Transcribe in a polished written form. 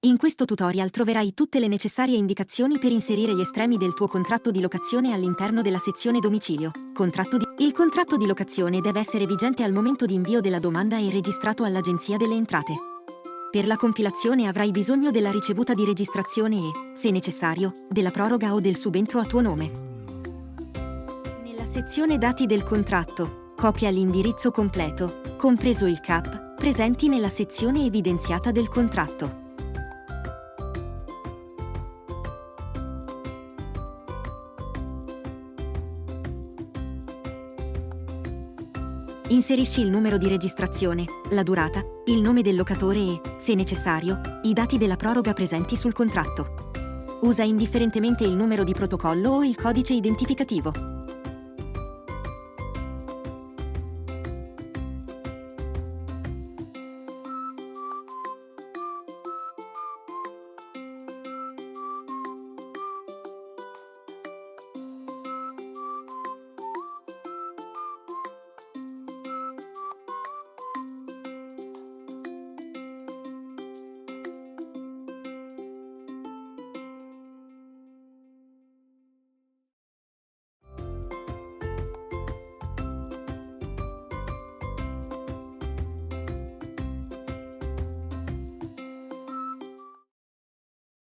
In questo tutorial troverai tutte le necessarie indicazioni per inserire gli estremi del tuo contratto di locazione all'interno della sezione domicilio. Il contratto di locazione deve essere vigente al momento di invio della domanda e registrato all'Agenzia delle Entrate. Per la compilazione avrai bisogno della ricevuta di registrazione e, se necessario, della proroga o del subentro a tuo nome. Nella sezione Dati del contratto, copia l'indirizzo completo, compreso il CAP, presenti nella sezione evidenziata del contratto. Inserisci il numero di registrazione, la durata, il nome del locatore e, se necessario, i dati della proroga presenti sul contratto. Usa indifferentemente il numero di protocollo o il codice identificativo.